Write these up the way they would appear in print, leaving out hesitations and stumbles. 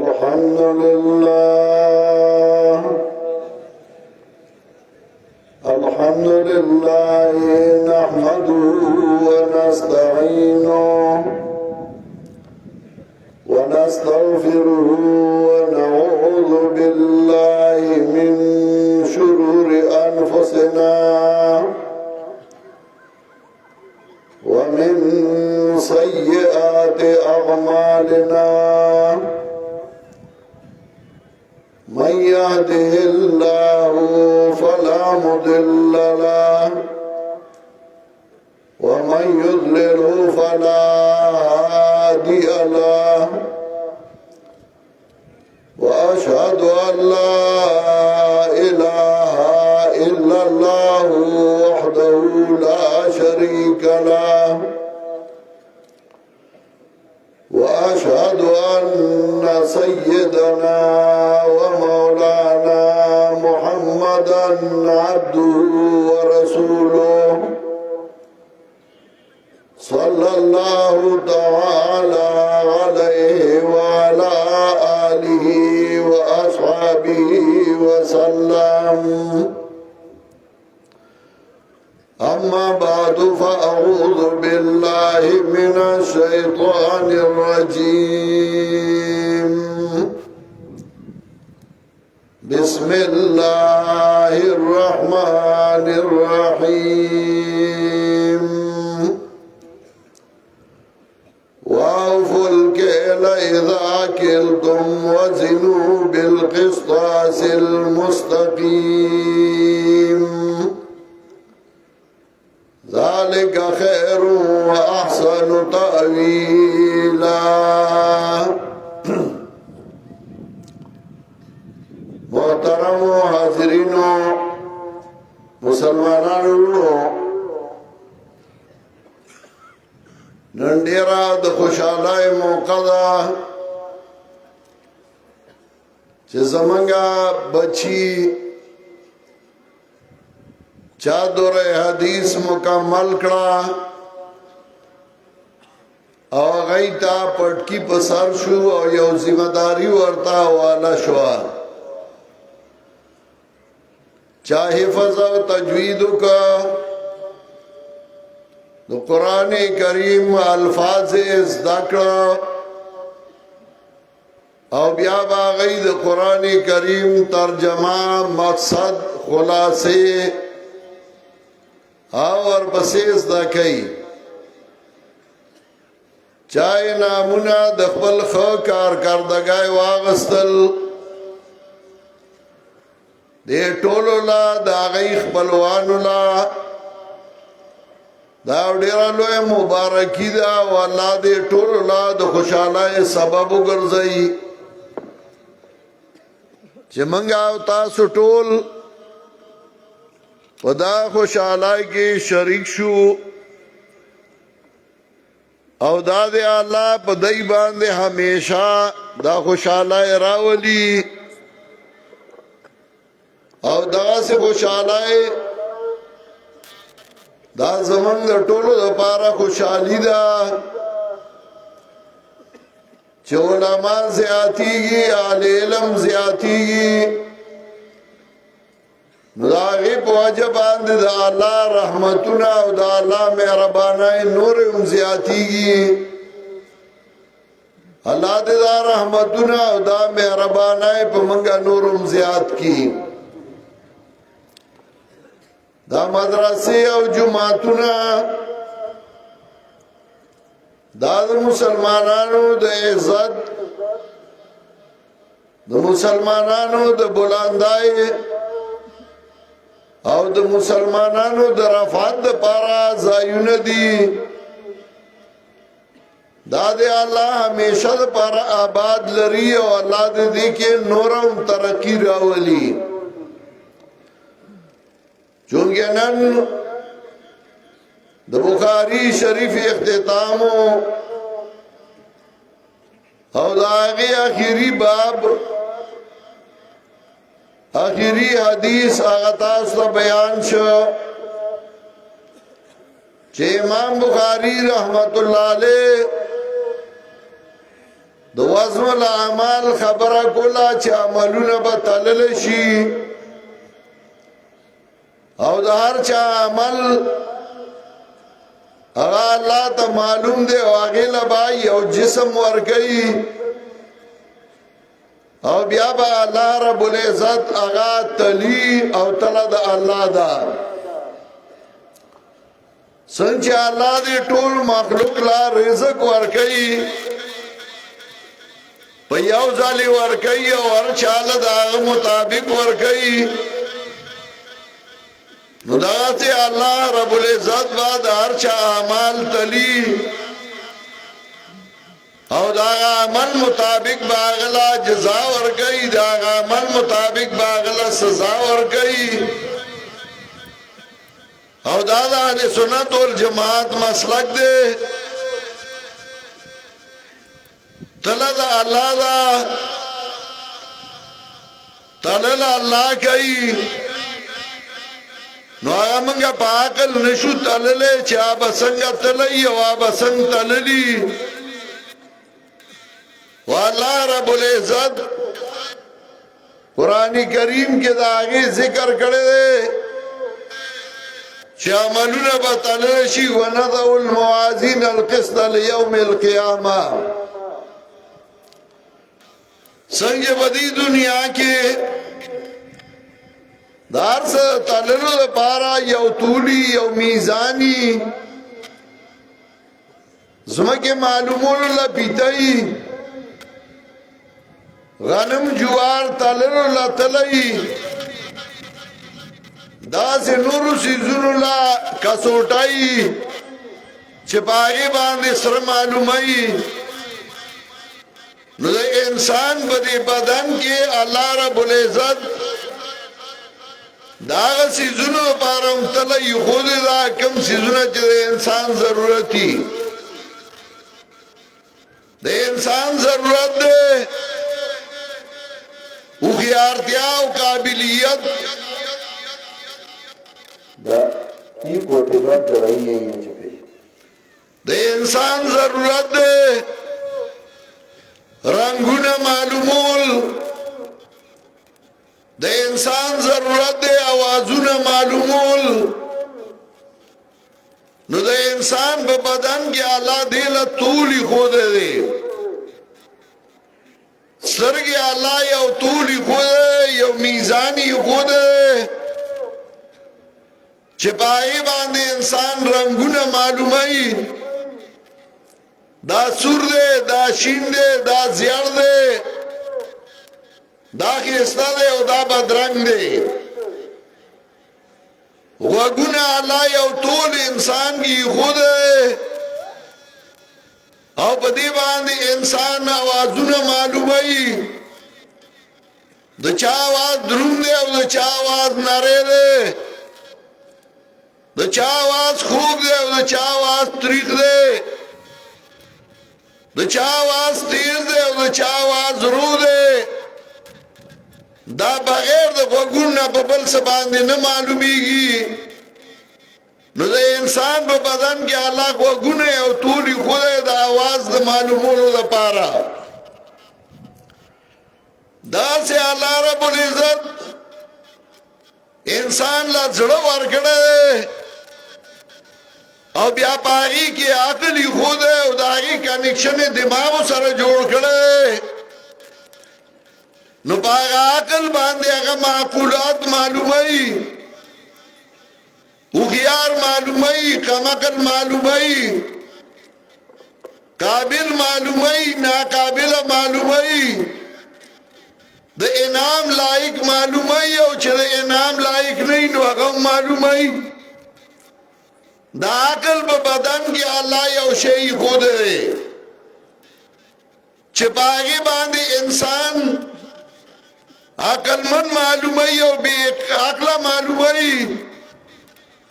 الحمد لله الحمد لله نحمده ونستعينه ونستغفره ونعوذ بالله من شرور أنفسنا ومن سيئات أعمالنا من يهده الله فلا مضل له ومن يضلل فلا هادي له وأشهد أن لا إله إلا الله وحده لا شريك له وأشهد أن سيدنا ومولانا محمدا عبده ورسوله صلى الله تعالى عليه وعلى آله وأصحابه وسلم أما بعد فأعوذ بالله من الشيطان الرجيم بسم الله الرحمن الرحيم وأوفوا الكيل إذا كلتم وزنوا بالقسطاس المستقيم ذلك خير وأحسن تأويلا محترم حاضرین مسلمانانو نن ډیره د خوشحالۍ موقع ده چې زمونږه بچي چا دوره حدیث مکمل کړه او غي تا پټکی پسار شو او یو ذمہ داری ورته والا شو چا حفظ او تجوید کا دو قرآن کریم الفاظ ذکر او بیا باغی د قرآن کریم ترجمه مقصد خلاصه اور بسیز دا کئی چاہے نامونا دخبل خو کار کردگای واغستل دے ٹولو لا دا غی خبلوانو لا دا ډیره لوی مبارکی دا والله دې ټولو لا د خوشحالۍ سبب وګرځي چې منګه او تاسو ټول ودا خوشحالای کې شریک شو او دا دې الله په دای باندې همیشه دا خوشحالای راولي او دا سه خوشحالای دا زمونږ ټولو لپاره خوشحالي ده چې علما زیاتیږي اهل علم زیاتیږي نو دا غي په وجه باندې د الله رحمتونه او د الله مهرباني نور هم زیاتیږي الله دې دا رحمتونه او دا مهرباني په منګه نور هم زیات کړي دا مدرسې او جماعتونه دا د مسلمانانو د عزت د مسلمانانو د بلندای او د مسلمانانو د رفعت د پاره ځایونه دي دا دې الله همیشه د پاره آباد لري او الله دې کې نورم ترقی راولي چونکه نن د بخاری شریف اختتام او دا هغه اخیری باب آخری حدیث آغا تاسو بیان شو چې امام بخاری رحمت الله علیه د وزن الاعمال خبره کوله چې عملونه به تللی شي او د هر چا عمل هغه الله ته معلوم دی او هغې له به یو جسم ورکوي او بیا به الله رب العزت هغه تلی او تله د الله ده څنګه چې الله دې ټول مخلوق لا رزق ورکوي په یو ځالې ورکوي او هر چاله د هغه مطابق ورکوي نو دغسې الله رب العزت به د هر چا اعمال تلی او د هغه عمل مطابق به هغه له جزا ورکوي د هغه عمل مطابق به هغه له سزا ورکوي او دا د اهل سنت والجماعت مسلک دی تله د الله ده تله له الله کوي نو هغه موږ په عقل نشو تللی چې هغه څنګه تللی او هغه څنګه تللی والله رب العزت قرآن کریم کې د هغې ذکر کړی دی چې عملونه به تللی شي ونضع الموازین القسط لیوم القیامه څنګه په دې دنیا کې د هر څه تللو لپاره یو تولی یو میزانی ځمکې معلومولو له پیتۍ غنم جوار تللو له تلۍ داسې نورو څیزونو له کڅوټۍ چې په هغې باندې سره معلوموي نو د انسان په دې بدن کې الله رب العزت د هغه څیزونو لپاره هم تله ایښودې ده کوم څیزونه چې د انسان ضرورت دي د انسان ضرورت دی هوښیارتیا او قابلیت د انسان ضرورت دی رنگونه معلومول د انسان ضرورت دی اوازونه معلومول نو د انسان په بدن کې الله دې له طول ایښودی دی سترګې الله یو طول ایښودی یو میزان ایښودی چې په هغې باندې انسان رنګونه معلوموي دا سور دی دا شین دی دا زیړ دی دا ښایسته دی او دا بدرنګ دی غوږونه الله یو ټول انسان کې ایښودی او په دې باندې انسان اوازونه معلوموي د چا اواز دروند دی او د چا اواز نری دی د چا اواز خوږ دی او د چا اواز تریخ دی د چا اواز تیز دی او د چا اواز رو دی دا بغیر د غوږونو نه په بل څه باندې نه معلومیږي نو د انسان په بدن کې الله غوږونه او طول ایښودی د اواز د معلومولو لپاره داسې الله رب العزت انسان له زړه ورکړی او بیا په هغې کې عقل ایښودی او د هغې کنیکشن یې دماغو سره جوړ کړی نو په هغه عقل باندې هغه معقولات معلوموي هوښیار معلوموي کمعقل معلوموي قابل معلوموي ناقابله معلوموي د انعام لایق معلوموي او چې د انعام لایق نه وي نو هغه معلوموي د عقل په بدن کې الله یو شی ایښودی دی چې په هغې باندې انسان عقلمند معلوموي او بې عقله معلوموي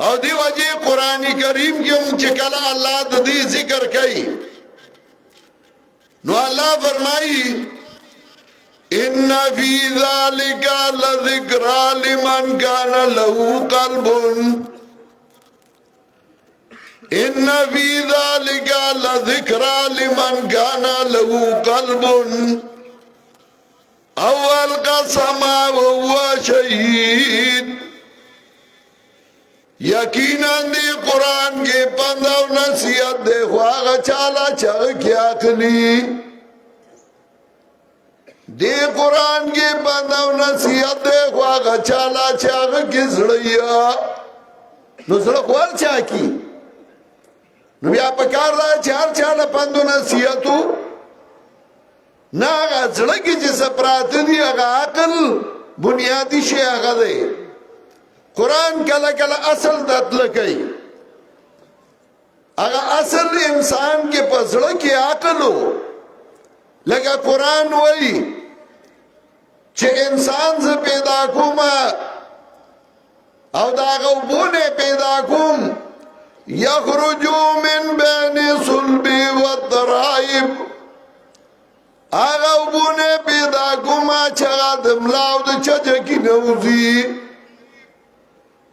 او دی وجه قرآن کریم کې هم چې کله الله د دې ذکر کوي نو الله فرمایي ان فی ذلک لذکرى لمن کان له قلب ان فی ذلک لذکرى لمن کان له قلب او القى السمع وهو شهید. یقینا دی قرآن کے پند و نصیحت دے خواہ چالا چاہ کیا کلی. دی قرآن کے پند و نصیحت دے خواہ چالا چاہ کی زڑیا نو زڑا خوال چاہ کی نو بیا پکار دا چار چالا پند و نصیحتو نا آگا زڑا کی جس پرات دی آگا عقل بنیادی شے آگا دے. قرآن کلا کلا اصل دتل کئی اگر اصل انسان کے پسڑ کی عقل ہو لگا قرآن وئی چھے انسان سے پیدا کوما او داغو بونے پیدا کوم یخرجو من بین صلبی والترائب آغا بونے پیدا کوما چھگا دملاو دا چجکی نوزی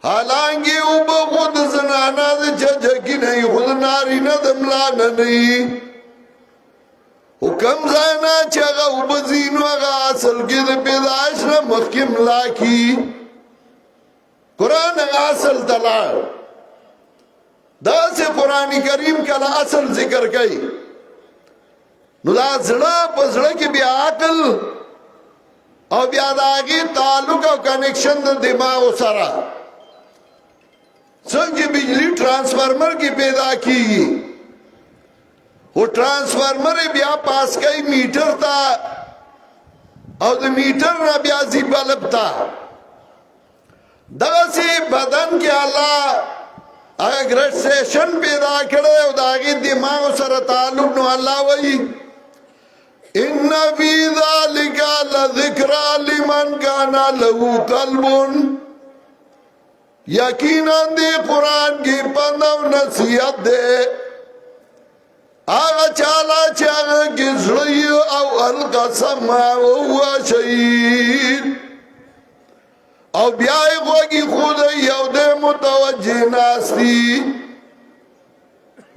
حالانکہ اوبا خود زنانا دے چجکی نہیں خود نارینا دملانا نہیں حکم زانا چاگا اوبا زینو آگا اصل کی دے پیدایش نا مخیم لاکی. قرآن آگا اصل تلال دا سے قرآن کریم کلا اصل ذکر کئی نو دا زڑا پزڑا کی بیا عقل او بیا داگی تعلق او کنیکشن دا دماغ سرا سنگی بجلی ٹرانسفارمر کی پیدا کی وہ ٹرانسفارمر بیا پاس کئی میٹر تا او دا میٹر نا بیا زی بلب تا دا سی بدن کے اللہ اگر گریڈ سیشن پیدا کرے او داگی دماغ سر تعلق نو اللہ وئی ان فی ذالک لذکرى لمن کان له قلب. یقیناً دی قرآن کی پند و نصیحت دے آغا چالا چاگا کی زڑی او القسم وهو شہید او بیائی خوگی خود یو دے متوجہ ناستی.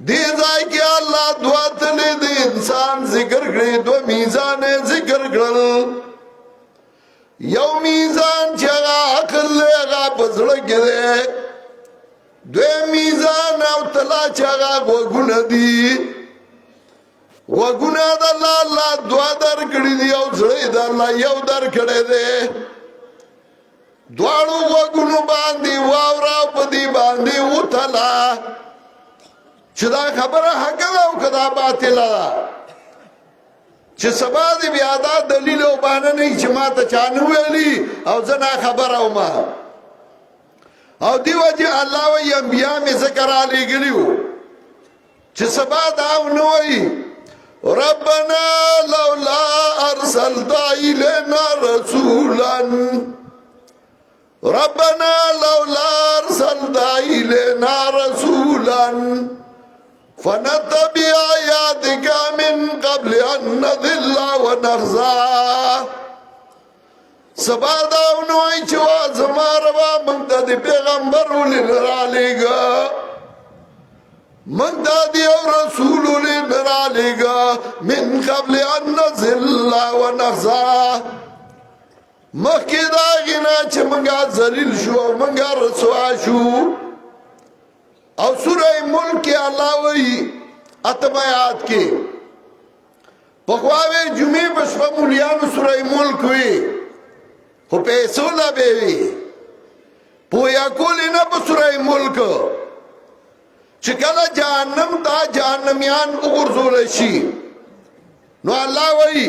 دی زائی کی اللہ دعا تلے دے انسان ذکر کرے دو میزان ذکر کرل یو میزان چاگا عقل لے گا پسڑک دے دوی میزان او تلا چاگا گوگن دی گوگن دا اللہ دعا در کڑی دی او سڑی دا اللہ یو در کڑے دے دوارو گوگنو باندی واوراو پدی باندی او تلا چدا خبر حق دا او کدا باطلا دا چه سبا دی بیادا دلیل او بانا نہیں چه ما تا چانو ویلی او زنا خبر او ما او دی وجه اللہ وی انبیاء میں ذکر آلی گلیو چه سبا داو نوئی ربنا لولا ارسلتا الینا رسولا ربنا لولا ارسلتا الینا رسولا فنتبع آیاتک من قبل ان نذل ونخزا. سبا داونوئی چوا زماروا منگتا دی پیغمبر لنرالی گا منگتا دی او رسول لنرالی گا من قبل ان نذل ونخزا مخی داغینا چه منگا ذلیل شو منگا رسوا شو. او سورہ ملک کے اللہ وی اتم آیات کے پخواوے جمعی بشفا مولیان سورہ ملک وی خو پیسو لبے وی پویا کولی نا پا سورہ ملک چکل جہنم تا جہنمیان اغرزولشی نو اللہ وی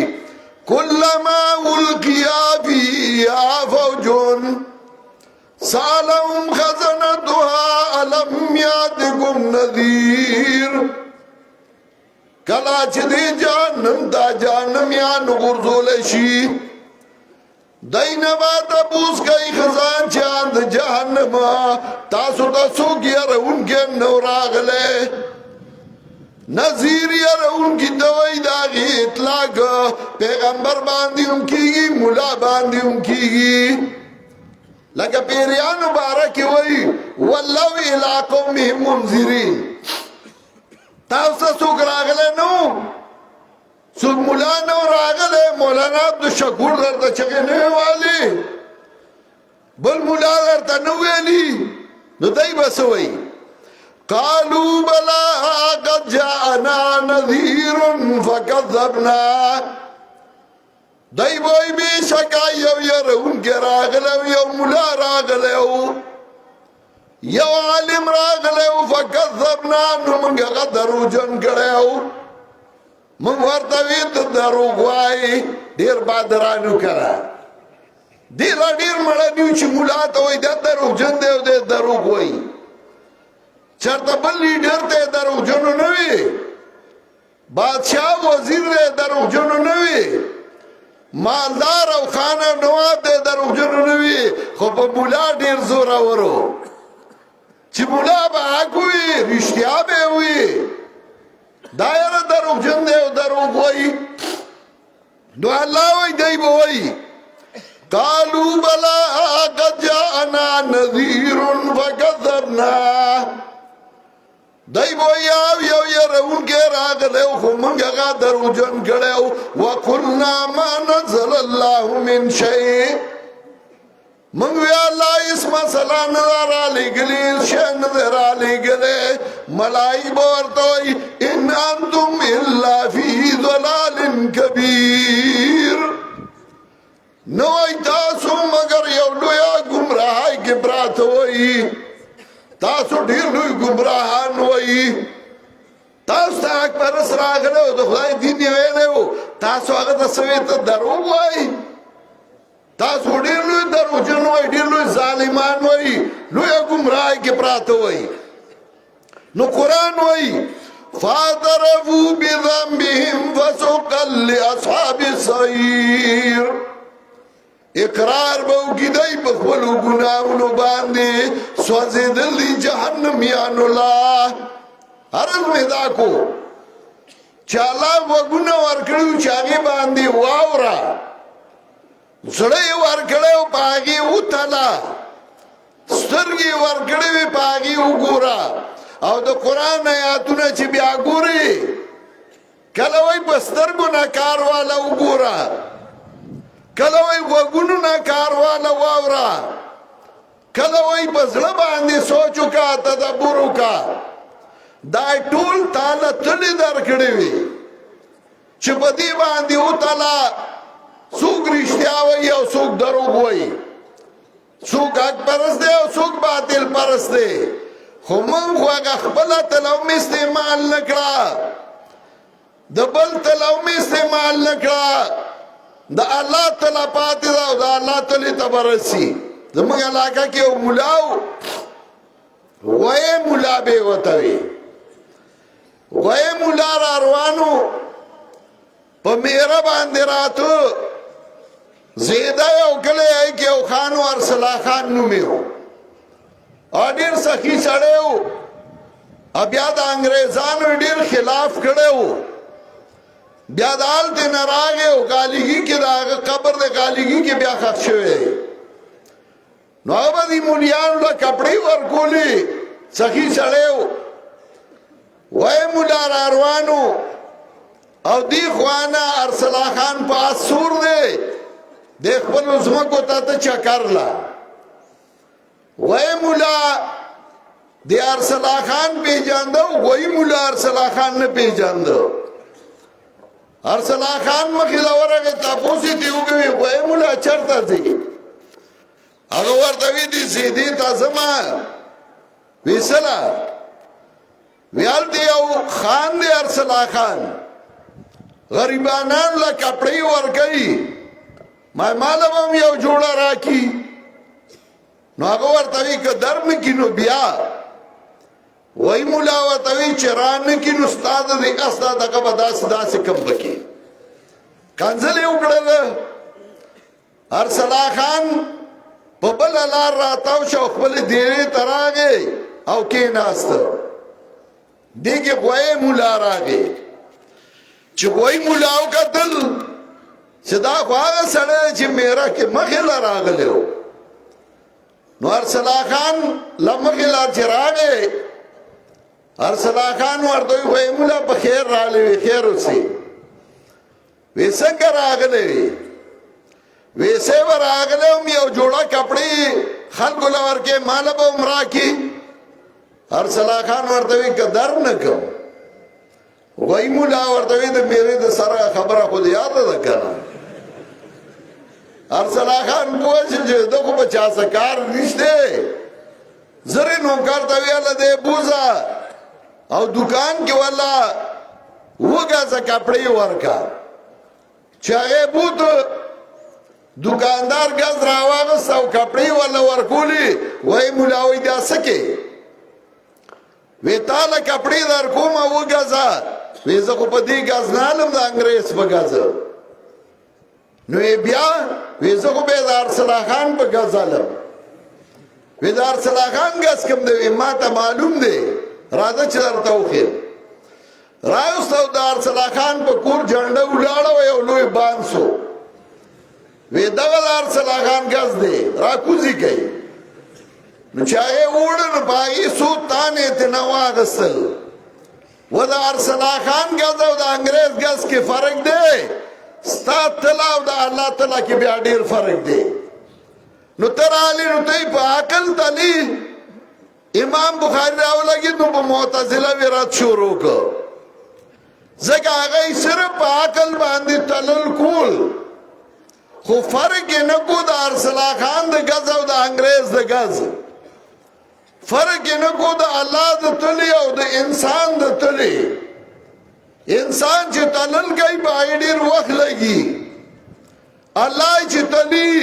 کلما القیا فیہا فوجون سالهم خزنتها علم یادکم نذیر. کلا چھ دی جہنم تا جہنمیان غرزولشی دینبا تبوس کئی خزان چاند جہنم تاسو تاسو کیا رہون کے نوراغلے نظیر یا رہون کی دوائی داغی اطلاق پیغمبر باندی ان کی گی ملا باندی ان کی گی لکہ پیریان مبارک وی واللو الى قومهم منذرین تاسو څوک راغلی نو څوک مولا نو راغلی مولانا عبدالشکور درته چغې نه والې بل مولا درته نه ویلي نو دی به څه وایي قالوا بلا قد جاءنا نذير فكذبنا دی وای بشکا یو يرونکي راغلی یو مولا راغلی یو عالم راغلی فکذبنا نو موږ هغه دروغجن کړی موږ ورته وی ته دروغ وایې ډېر بادرانو کړه دې لا ډېر مړه نیو چې مولا ته وایي دا دروغجن دی او دی دروغ وایي چېرته بل لیډر ته یې دروغجنو نه وي بادشاه وزیر دی دروغجنو نه وي مالدار او خان او نواب دی دروغجنو نه وي خو په مولا ډېر زورور و چې مولا به حق وي رښتیا به وي دا یاره دروغجن دی او دروغ وایي نو الله وایي دی به وایي قالوا بلا قد جاءنا نذير فكذبنا دی بو یو يرونکي راغلی خو موږ هغه دروغجن کړی وقلنا ما نزل الله من شيء موږ وی الله اس مسله نه رالیږلې شی نه رالیږلې ملائکه به ورته وایي ان انتم الا فی ضلال کبیر نو ای تاسو مگر یو لویه ګمراهۍ کې پراته وایي تاسو ډیر لوی ګمراهان وایي تاسو ته حق پرست راغلی او د خدای دین یې ویلی و تاسو هغه ته څه وایي ته دروغ وایي تاسو ډیر لوی دروغجن وایي ډیر لوی ظالمان وایي لویه ګمراهۍ کې پراته وایي نو قرآن وایي فاعترفوا بذنبهم فسحقا لاصحاب السعیر اقرار به وکړي دی په خپلو ګناهونو باندې سوځېدلي جهنمیانو لا عرض مې دا کو چې الله وګونه ورکړي چې هغې باندې واوره زړه یې ورکړی او په هغې وتله سترګې یې ورکړې وې په هغې وګوره او د قرآن آیاتونه چې بیا ګورې کله وایي په سترګو نه کار واله وګوره کله وای غوږونو نه کار واله واوره کله وای په زړه باندې سوچ وکړه تدبر وکړه دا ټول تاله تلې درکړې وي چې په دې باندې وتله څوک رښتیا وایي او څوک دروغ وایي څوک حق پرست دی او څوک باطل پرست دی خو موږ خو هغه خپله تله هم استعمال نه کړه د بل تله هم استعمال نه کړه دا الله تعالی پاتې دا او دا الله تعالی تبرسي زموږ علاقه کې یو مولا وای مولا به وتوي وای مولا را روانو په میرا باندې راتو زیدا یو کله کې یو خان ورسلا خان نومیو اډیر سخی سړیو بیا د انګريزانو ډیر خلاف کړو بیا دال دې نراغه او غالګي کې دا قبر دې غالګي کې بیا خښ شوی نو هغه دې مونیان له کپڑے ورکولې سخی سړیو وای مولا روانو او دی خوانا ارسلا خان پاس سور دے دیکھ پل ازمکو تا تا چکر لا وای مولا دی ارسلا خان پی جاندو وای مولا ارسلا خان نه پی جاندو ارسلا خان مخیلا ورگه تاپوسی دیوگوی وای مولا چرتا دی اگه ورطوی دی سیدی تا زمان ویسلا ویال دی او خان دی ارسلا خان غریبانان لا کپڑی ورکی مالم هم یو جوڑا راکی نو اگه ورطوی که در نکی نو بیا وی مولا ورطوی چران نکی نو استاد دی استاد اگه با داس کم بکی کنزلی اکڑل ارسلا خان پا بل لار راتاو شو خبل دیوی تراغی او کی ناستا دیگه غوی مولا راغی چه غوی مولاو کا دل چه دا خواهد سڑه چه میرا که مخیل راغلیو نو ارسلا خان لمخیل چه راغی ارسلا خان ورته وی مولا په خیر راغلی خیر اوسې وی څنګه راغلی وی سه راغلم یو جوړه کپڑے خلکو لور کې مال به عمره کی ارسلا خان ورته وی قدر نه کوم وای مولا ورته وی د میرے د سره خبره خو یاد ده کنه ارسلا خان پوښتنه چې دغه بچا سکار نشته زره نو کارته ویاله دې بوزا او دکان کې والا وګه کپڑے ورکا چاغه بوت دکاندار غز راواغه سو کپڑے والا ورکولی وای مولا وای دا سکه وی تعالی کپڑے در کومه وګزا وی زه په دې غز نالم د انګريز په غز نو بیا وی زه په دار صلاح خان په غزالم وی دار صلاح خان غز کوم دی ما ته معلوم دی راځه چې درته وخیر راوستو دار صلاح خان په کور جنډه ولاړو یو لوی بانسو وی دغه دار صلاح خان غز دی را کوزي کوي نو چاہے وړن پای سو تانه تنوا غسل و دار صلاح خان غز او د انګريز غز کې فرق دی ستا تلاو د الله تعالی کې بیا ډیر فرق دی نو ترالی نو ته په عقل تلی امام بخاری راولګي نو په معتزله ورات شروع کو زګه هغه صرف په عقل باندې تلل کول خو فرق نه کو د ارسلا خان د غز او د انګريز د غز فرق نه کو د الله د تلی او د انسان د تلی انسان چې تلل کوي په ډیر وخت لګي الله چې تلی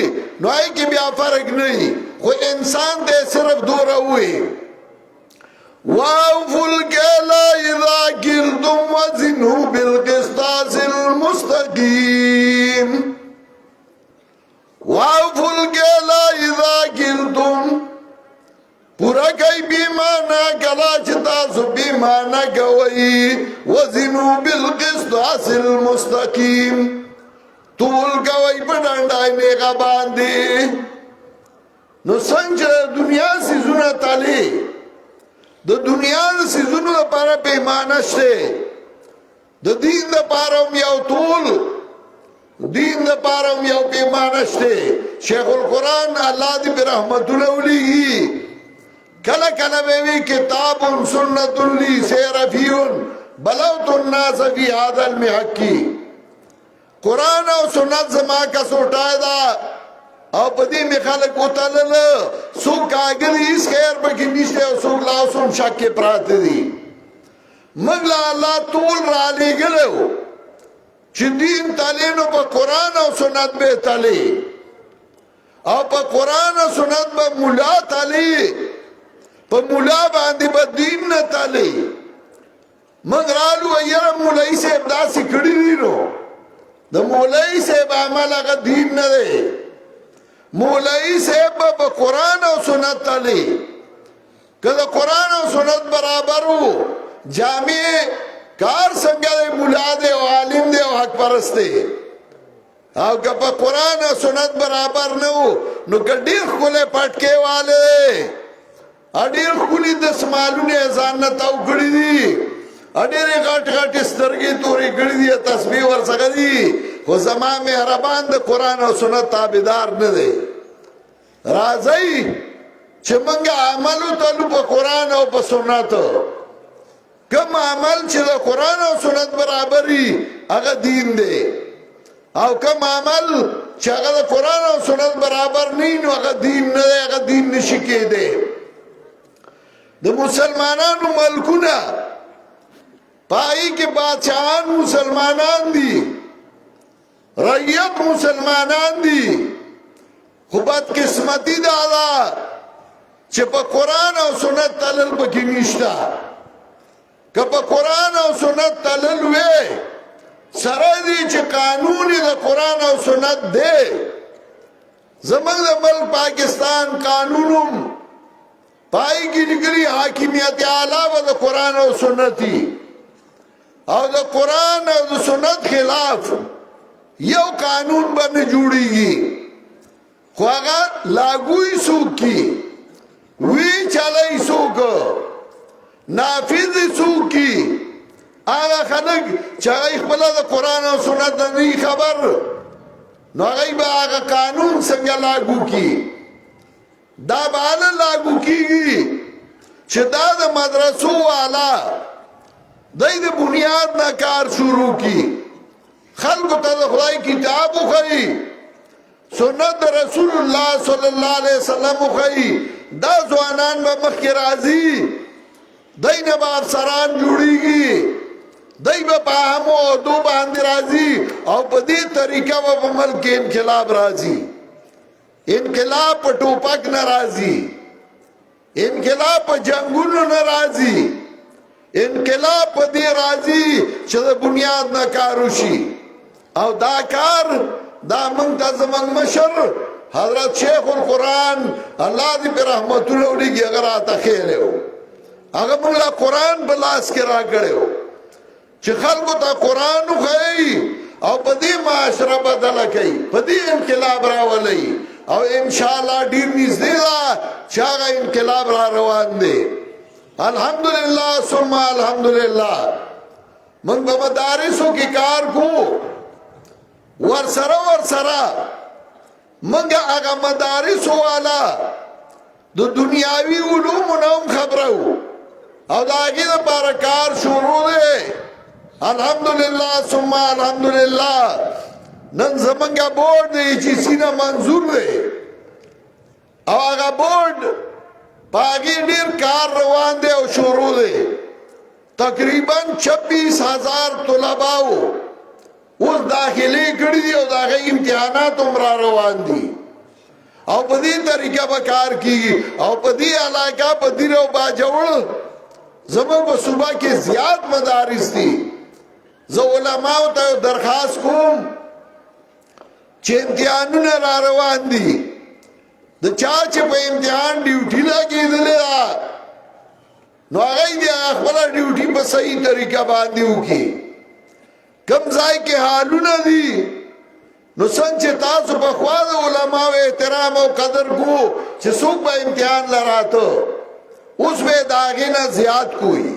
نو هي کې بیا فرق نه خو انسان دې صرف دوره وي واوفوا الكيل إذا كلتم وزنوا بالقسطاس المستقيم واوفوا الكيل إذا كلتم پورا کئی بیمانا کلا چتا سو بیمانا کوئی وزنوا بالقسطاس المستقيم طول کوئی پڑھنڈائی نیغا باندی نو سنچ دنیا سیزونا تالی د دنیا د سيزونو لپاره پیمانه شته د دین لپاره یو طول دین لپاره یو پیمانه شته شیخ القرآن الله دې په رحمتونه ولېږي کله کله وی کتاب سنت لی سیرفیون بلوت الناس فی هذا المحکی قرآن او سنت زما کا سوټای دا او پدې می خلک وتلل سو کاګری اس خیر پکې نشته او سو لاسوم شک کې پراته دي مګلا الله ټول را لګلو چې دین تعلیم په قرآن او سنت به تعلی او په قرآن او سنت به مولا تعلی په مولا باندې به دین نه تعلی مګرالو یې مولای صاحب داسې کړی دی نو د مولای صاحب عمل هغه دین نه دی مولای صاحب په قرآن او سنت تعلی کله قرآن او سنت برابر وو جامع کار څنګه مولا دی او عالم دی او حق پرست دی او که په قرآن او سنت برابر نه وو نو ګډیر کوله پټکي والے اډیر خولي د سمالونه ځان نه تاو کړی دي اډیر غټ غټ سترګې تورې کړی دي تسبیح ورڅګه دي خو زما مهربان د قرآن او سنت تابعدار نه دی راځي چې موږ عمل وکړو په قرآن او په سنت کوم عمل چې د قرآن او سنت برابرۍ هغه دین دی او کوم عمل چې هغه د قرآن او سنت برابر نه نو هغه دین نه دی هغه دین نشي کېدی د مسلمانانو ملکونه پای کې بادشاہان مسلمانان دي رعیت مسلمانان دي خو بد قسمتی دا چې په قرآن او سنت تلل پکې نشته که په قرآن او سنت تلل وي سره دي چې قانون د قرآن او سنت دی زمونږ د ملک پاکستان قانونم پای کې لګري حاکمیت اعلی و د قرآن او سنتي او د قرآن او د سنت خلاف یو قانون باندې جوړیږي خو هغه لاګوي څوک کی وی چلای څوک نافذ څوک کی هغه خلک چې هغه خپله د قرآن او سنت نه خبر نو هغه به هغه قانون څنګه لاګو کی دا به هله لاګو کیږي چې دا د مدرسو والا دی د بنیاد نه کار شروع کی خلکو ته د خدای کتاب وښیي سنت د رسول الله صلی الله علیه وسلم وښیي دا ځوانان به مخکې راځي دی نه به افسران جوړیږي دی به په اهمو عهدو باندې راځي او په دې طریقه به په ملک کې انقلاب راځي انقلاب په ټوپک نه راځي انقلاب په جنگونو نه راځي انقلاب په دې راځي چې د بنیاد نه کار وشي او دا کار دا موږ ته زموږ مشر حضرت شیخ القرآن الله دې په رحمتونو ولیږي هغه راته ښیلی و هغه موږ له قرآن په لاس کې راکړی و چې خلکو ته قرآن وښیي او په دې معاشره بدله کوي په دې انقلاب راولئ او انشاءالله ډیر نږدې ده چې هغه انقلاب را روان دی الحمدلله ثم الحمدلله موږ په مدارسو کې کار کوو ورسره موږ هغه مدارسو والا د دنیاوي علومو نه هم خبره وو او د هغې دپاره کار شروع دی الحمدلله ثم الحمدلله نن زمونږ بورډ د ایچیسي نه منظور دی او هغه بورډ په هغې ډېر کار روان دی او شروع دی تقریبا 26,000 طلباو اوس داخلي کړي دي او د هغې امتحانات هم را روان دي او په دې طریقه به کار کېږي او په دې علاقه په دیر او باجوړ زموږ په صوبه کې زیات مدارس دي زه علماو ته درخواست کوم چې امتحانونه را روان دي د چا چې په امتحان ډیوټي لګېدلې ده نو هغه یې د خپله ډیوټي په صحیح طریقه باندې وکړي کم ځای کې حالونه دي نو څنګه چې تاسو پخوا د علماو احترام او قدر کو چې څوک به امتحان لراته اوس به د هغې نه زیات کوي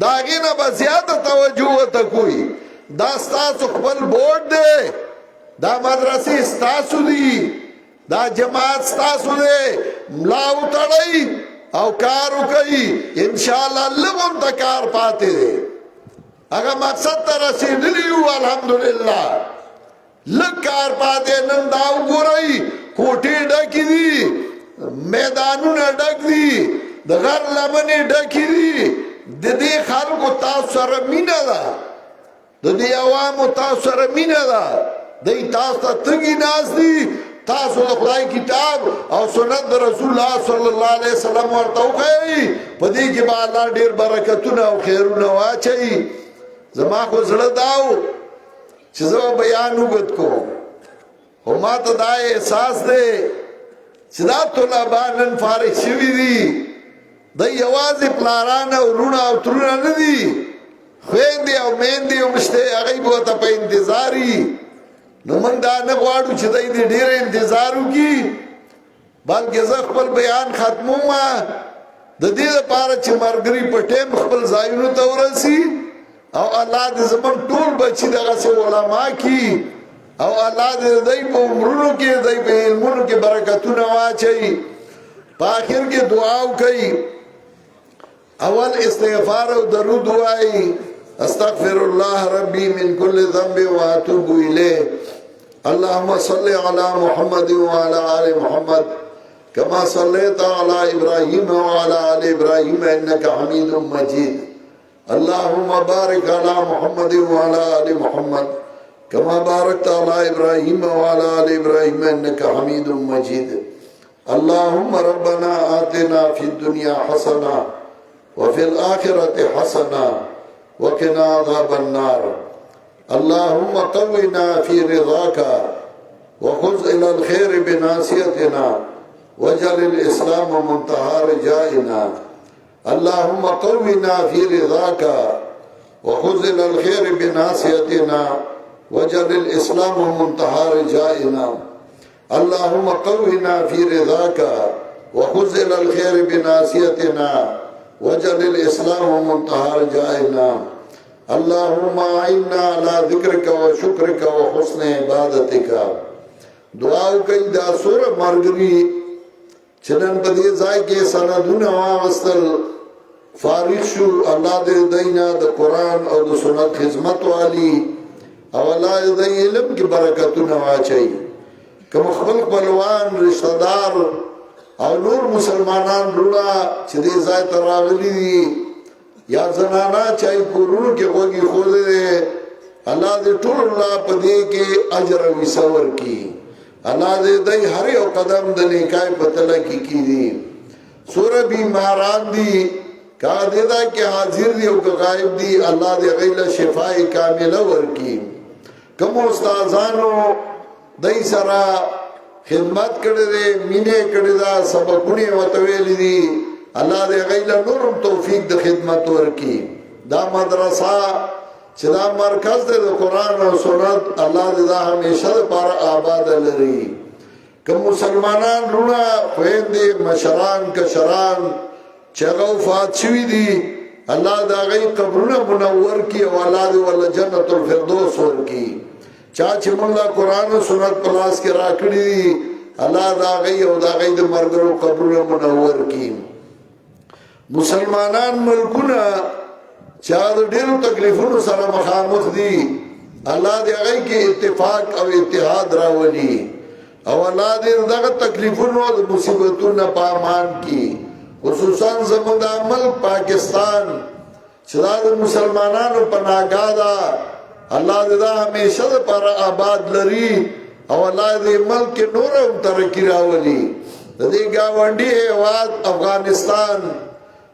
د هغې نه به زیاته توجه ورته کوي دا ستاسو خپل بورډ دی دا مدرسې ستاسو دي دا جماعت ستاسو دی ملا وتړئ او کار وکړئ انشاءالله لږ هم ته کار پاتې دی هغه مقصد ته رسېدلي یو الحمدلله لږ کار پاتې نن دا وګورئ کوټې ډکې دي میدانونه ډک دي د غر لمنې ډکې دي د دې خلکو تاسو سره مینه ده د دې عوامو تاسو سره مینه ده دی تاسو ته تږي ناست دي تاسو د خدای کتاب او سنت د رسول الله صلی الله علیه وسلم ورته وښیئ په دې کې به الله ډېر برکتونه او خیرونه واچوي زما خو زړه دا و چې زه به بیان اوږد کوم خو ما ته دا احساس دی چې دا طلبا نن فارغ شوي دي دی یوازې پلاران او وروڼه او ترونه نه دي خویندې او میندې هم شته هغوی به ورته په انتظار وي نو موږ دا نه غواړو چې دی دې ډېر انتظار وکړي بلکې زه خپل بیان ختموم د دې لپاره چې ملګري په ټیم خپل ځایونو ته ورسي او الله دې زموږ ټول بچي دغسې علما کړي او الله دې دی په عمرونو کې دی په علمونو کې برکتونه واچوي په آخر کې دعا وکړئ اول استغفار او درود وایي استغفر الله ربي من كل ذنب واتوب اليه اللهم صل على محمد وعلى ال محمد كما صليت على ابراهيم وعلى ال ابراهيم انك حميد مجيد اللهم بارك على محمد وعلى ال محمد كما باركت على ابراهيم وعلى ال ابراهيم انك حميد مجيد اللهم ربنا آتنا في الدنيا حسنه وفي الاخره حسنه وقنا عذاب النار اللهم قونا في رضاك وخذ إلى الخير بناصيتنا واجعل الإسلام منتهى رجائنا اللهم قونا في رضاك وخذ إلى الخير بناصيتنا واجعل الإسلام منتهى رجائنا اللهم قونا في رضاك وخذ إلى الخير بناصيتنا وجعل الاسلام منتهى رجائنا اللهم اعنا على ذکرک و شکرک و حسن عبادتک. دعاو کئی دا سور مرگری چنن پدی زائی کے سندون واغستل فارغ شو. اللہ دے دینا دا قرآن او دا سنت خدمت والی او اللہ دے علم کی برکتو نواچائی. کم خلق بلوان رشتہ دار او نور مسلمانان روڑا چھ دے زائی تراغلی دی یا زنانا چاہی قرون کے خوگی خود دے. اللہ دے طول اللہ پدے کے عجر و سور کی. اللہ دے دائی ہر یو قدم دنے کائی پتلہ کی دی. سورہ بیماران دی کہا دے دا کہ حاضر دی او کہ غائب دی. اللہ دے غیلہ شفائی کاملہ ورکی. کم استازانو دائی سرا خدمت کردے دے مینے کردے دا سبکونے وطویلی دی. اللہ دے غیلہ نورم توفیق دا خدمت ورکی. دا مدرسہ چھ دا مرکز دے دا قرآن و سنت اللہ دے دا ہمیشہ دا پارا آباد لری. کم مسلمانان رونا خویندے مشران کشران چگو فات شوی دی اللہ دا غی قبرون منور کی و اللہ دے والا جنت الفردوس ورکی. چاچے ملا قرآن و سنت پلاس کے راکڑی دی اللہ دا غی و دا غی دا مرگر قبرون منور کی. مسلمانان ملکونا چاہد دیرو تکلیفون سر مخامخ دی اللہ دے غی کے اتفاق او اتحاد راولی او اللہ دے دغت تکلیفون و مصیبتون پامان کی. خصوصاً زمند ملک پاکستان چدا دا مسلمانان پناگادا اللہ دے دا ہمیشہ دا پر آباد لری او اللہ دے ملک کے نورم ترکی راولی. دے گاونڈی حیوات افغانستان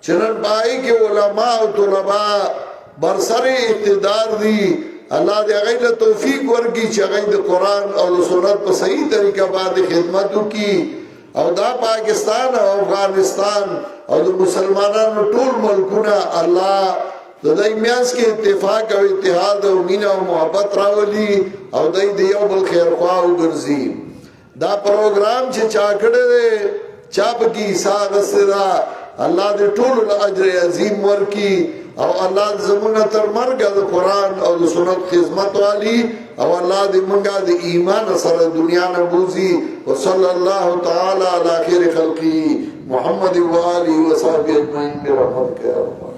چنن پائی کے علماء و طلباء برسر اقتدار دی اللہ دے غیر توفیق ورگی چا غیر قرآن اور سنت پر صحیح طریقہ بعد خدمتو کی. او دا پاکستان او افغانستان او دا مسلمانان طول ملکونا اللہ دا دای میانس کے اتفاق او اتحاد او مینہ و محبت راولی او دای دیو بالخیر خواہ گرزی. دا پروگرام چھ چاکڑے دے چاپ کی ساغس دا اللہ دے طول الاجر عظیم ورکی او اللہ دے زمونہ تر مرگا دے قرآن او دے سنت خدمت والی او اللہ دے منگا دے ایمان سر دنیا نبوزی. وصلی اللہ تعالی علی خیر خلقی محمد و آلہ و صحبہ اجمعین برحمت کے رحمت.